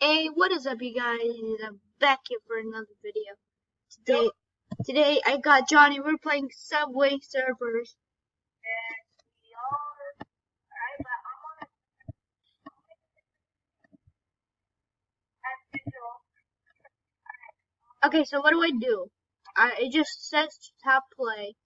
Hey, what is up, you guys? I'm back here for another video. Today I got Johnny. We're playing Subway Surfers. Okay, so what do I do? It just says tap play.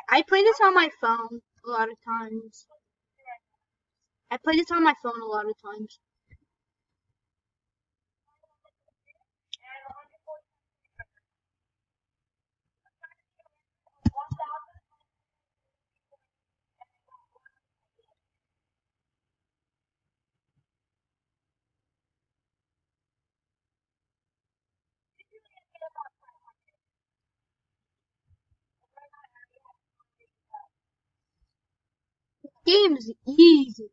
I play this on my phone a lot of times. I play this on my phone a lot of times. Game is easy.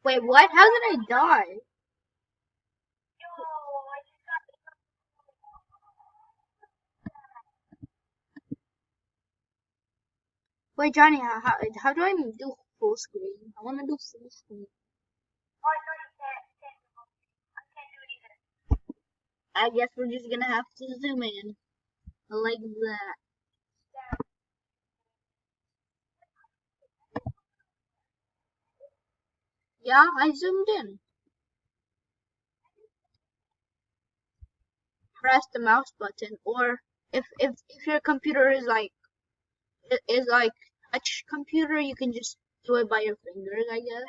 Wait, what? How did I die? Wait, Johnny, how do I do full screen? I want to do full screen. I guess we're just gonna have to zoom in like that. Yeah, I zoomed in. Press the mouse button, or if your computer is like touch computer, you can just do it by your fingers, I guess.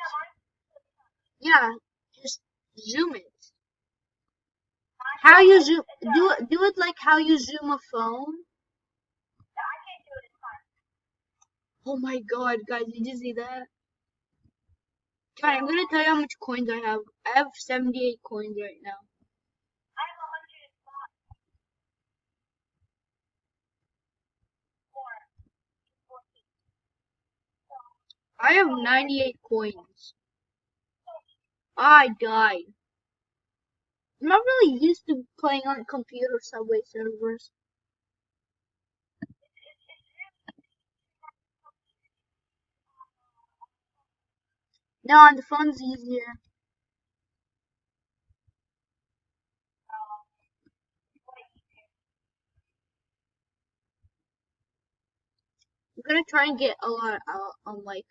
Yeah, just zoom it. How you zoom? Do it like how you zoom a phone. Oh my god, guys, did you see that? Okay, I'm gonna tell you how much coins I have. I have 78 coins right now. I have 98 coins. I died. I'm not really used to playing on computer Subway servers. No, on the phone's easier. I'm gonna try and get a lot on like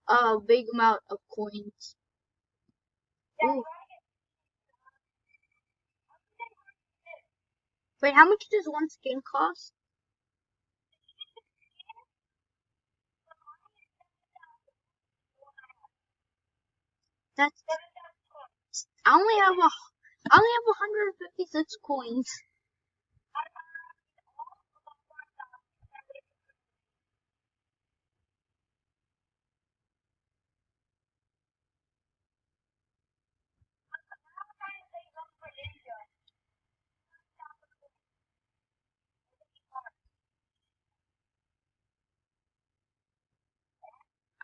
a big amount of coins. Ooh. Wait, how much does one skin cost? That's I only have 156 coins.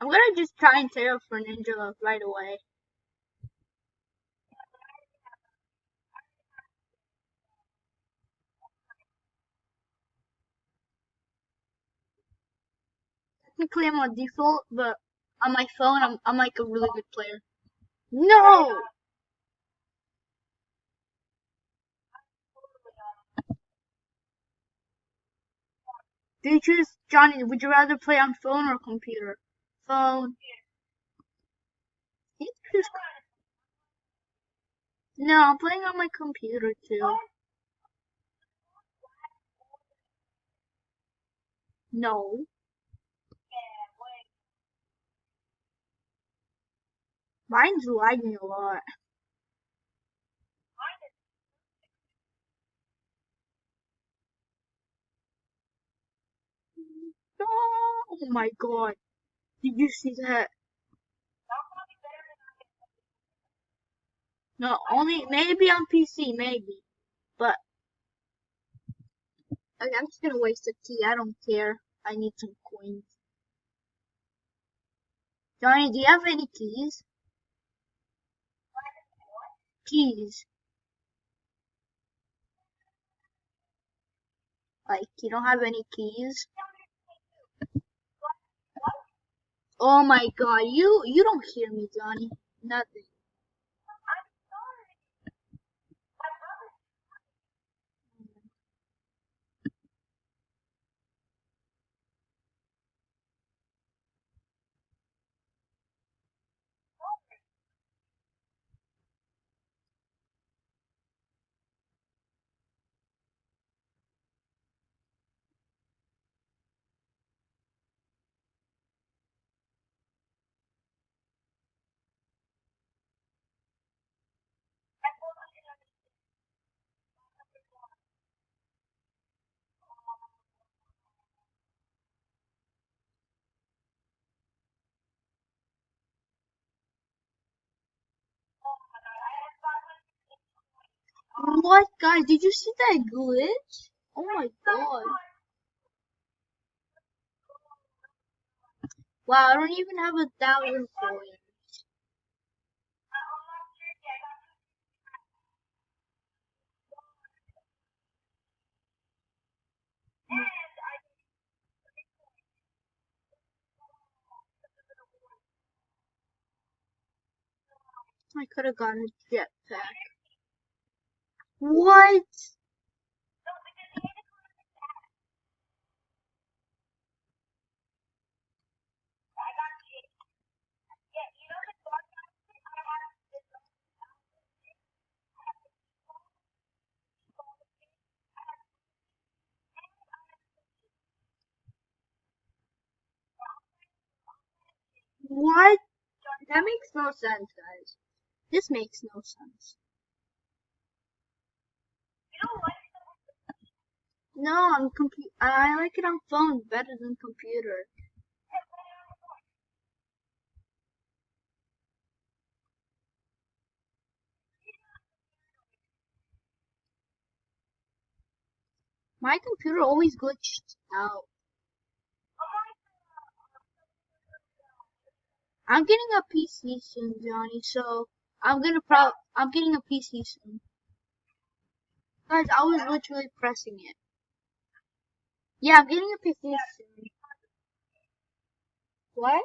I'm gonna just try and tear up for Ninja right away. Technically, I'm on default, but on my phone, I'm like a really good player. No! Do you choose, Johnny, would you rather play on phone or computer? Phone. You choose. No, I'm playing on my computer too. No. Mine's lagging a lot. No! Oh my god. Did you see that? No, only maybe on PC, maybe. But okay, I'm just gonna waste a key. I don't care. I need some coins. Johnny, do you have any keys? Keys. Like, you don't have any keys? Oh my god, you don't hear me, Johnny. Nothing. What, guys? Did you see that glitch? Oh my god. Wow, I don't even have 1,000 coins. I could have gotten a jetpack. What? What? That makes no sense, guys. This makes no sense. No, I like it on phone better than computer. My computer always glitched out. I'm getting a PC soon, Johnny, so I'm getting a PC soon. Guys, I was literally pressing it. Yeah, I'm getting a PC soon. What?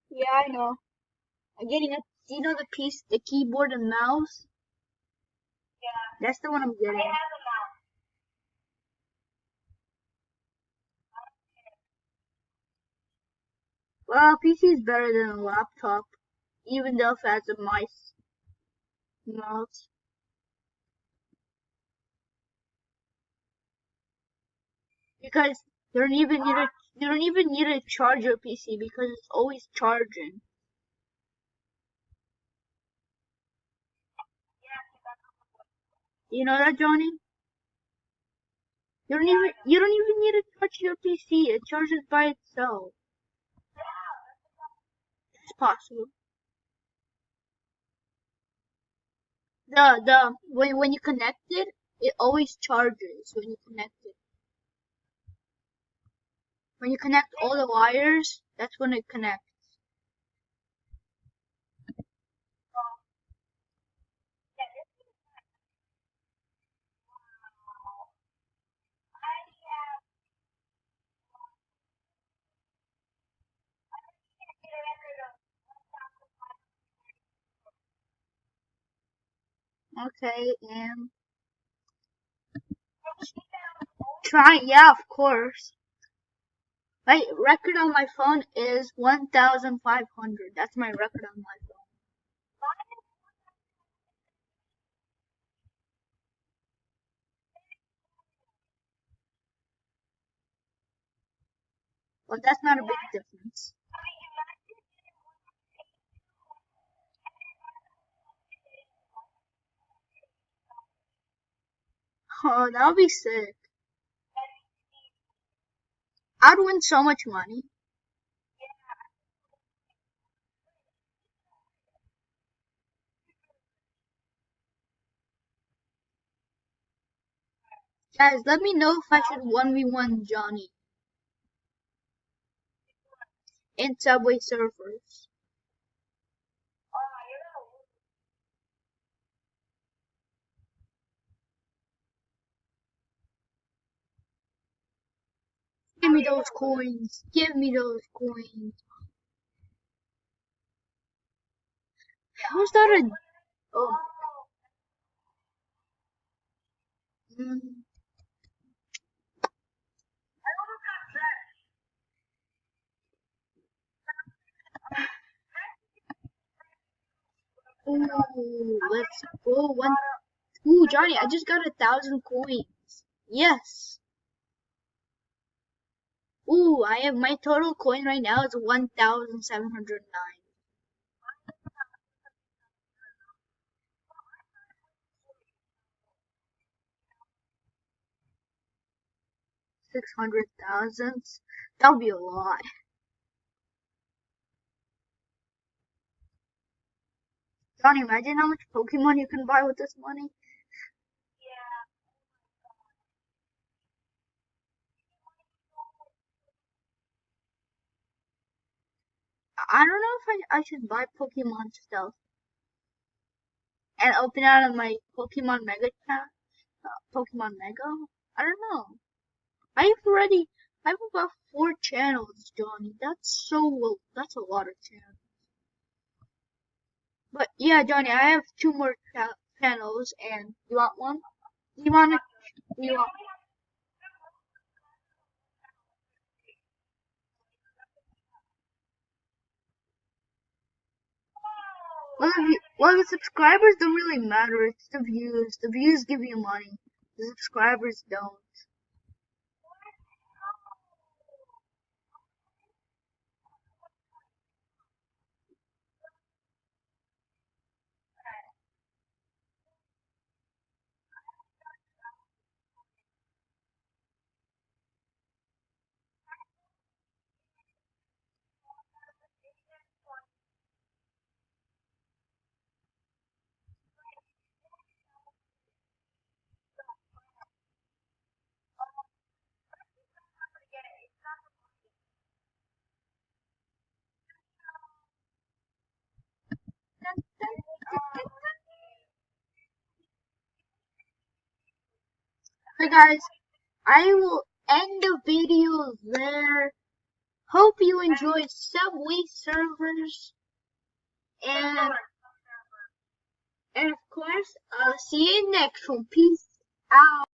Yeah, I know. I'm getting do you know the keyboard and mouse? That's the one I'm getting. Well, PC is better than a laptop, even though it has a mouse. Because you don't even need to charge your PC because it's always charging. You know that, Johnny? You don't even need to touch your PC. It charges by itself. It's possible. When you connect it, it always charges when you connect it. When you connect all the wires, that's when it connects. Okay, and yeah, of course. My record on my phone is 1,500. That's my record on my phone. Well, that's not a big difference. Oh, that would be sick. I'd win so much money. Guys, let me know if I should 1v1 Johnny in Subway servers. Give me those coins. Give me those coins. How's that a... Oh. Mm. Ooh, let's go. Ooh, Johnny, I just got 1,000 coins. Yes. Ooh, I have my total coin right now is 1,709. 600,000. That would be a lot. Johnny, imagine how much Pokemon you can buy with this money. I don't know if I should buy Pokemon stuff and open out of my Pokemon Mega account. Pokemon Mega? I don't know. I have about 4 channels, Johnny. That's a lot of channels. But yeah, Johnny, I have 2 more channels, and you want one? You want it? You want? Well, the subscribers don't really matter. It's the views. The views give you money. The subscribers don't. So guys, I will end the video there. Hope you enjoyed Subway servers, and of course, I'll see you next one. Peace out.